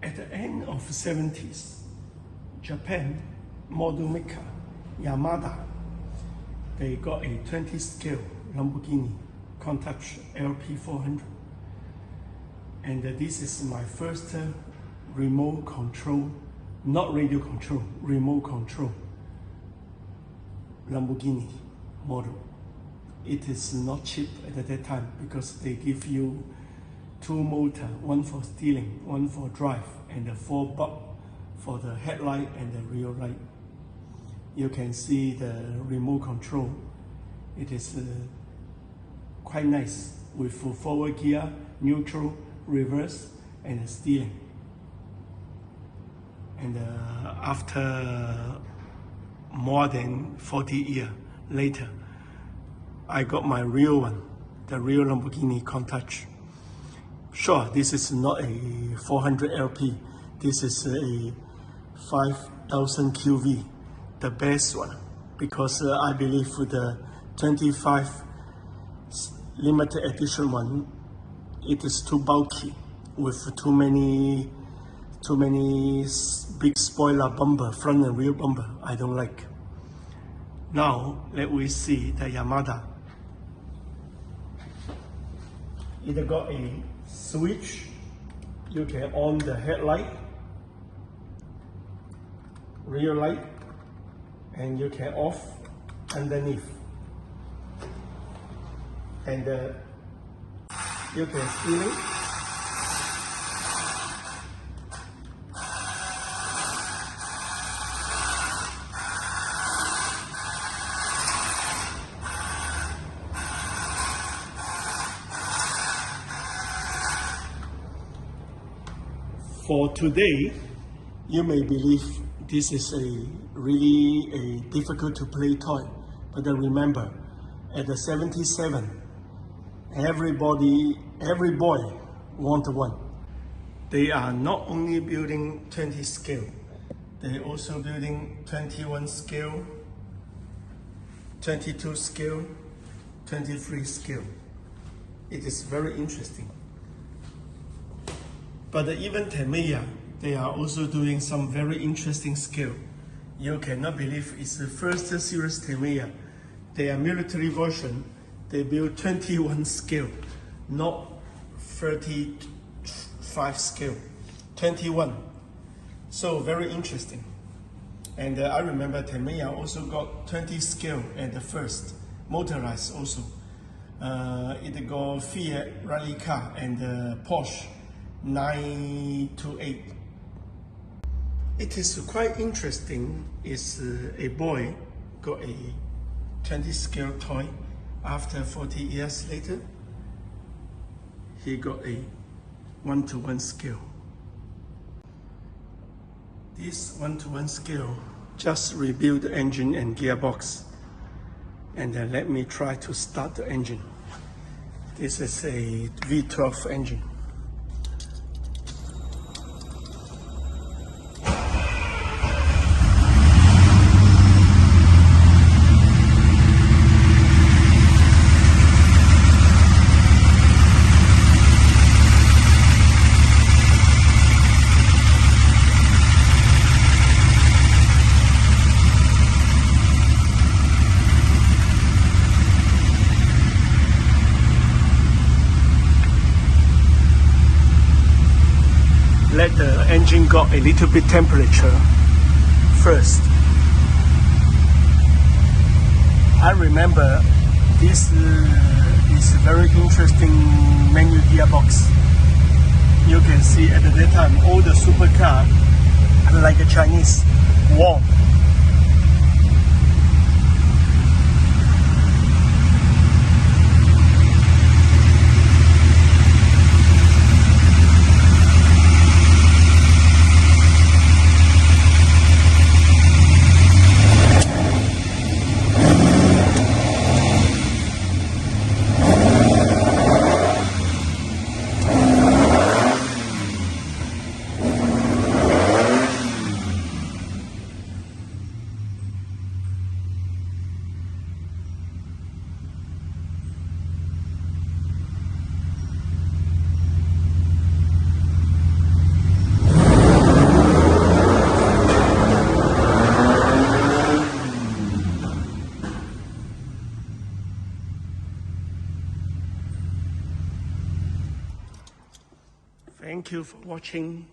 at the end of the 70s, Japan model maker Yamada, they got a 20 scale Lamborghini Countach LP400. And this is my first remote control, not radio control, remote control Lamborghini model. It is not cheap at that time because they give you 2 motors, one for steering, one for drive, and the 4 bulb for the headlight and the rear light. You can see the remote control. It is quite nice with forward gear, neutral, reverse, and steering. And after more than 40 years later, I got my real one, the real Lamborghini Countach. Sure, this is not a 400 LP. This is a 5000 QV, the best one, because I believe with the 25 limited edition one, it is too bulky with too many big spoiler bumper, front and rear bumper. I don't like. Now let we see the Yamada. It got a switch. You can on the headlight, rear light, and you can off underneath. And you can steering. For today, you may believe this is really a difficult to play toy, but then remember, at the 77, every boy want one. They are not only building 20 scale, they also building 21 scale, 22 scale, 23 scale. It is very interesting. But even Tamiya, they are also doing some very interesting scale. You cannot believe it's the first series Tamiya. Their military version, they build 21 scale, not 35 scale, 21. So very interesting. And I remember Tamiya also got 20 scale at the first, motorized also. It got Fiat rally car and Porsche 928. It is quite interesting. Is a boy got a 20 scale toy. After 40 years later, he got a 1-to-1 scale. This 1-to-1 scale just rebuild the engine and gearbox, and then let me try to start the engine. This is a V12 engine. Let the engine got a little bit temperature first. I remember this is a very interesting manual gearbox. You can see at that time all the supercar like a Chinese wall. you for watching.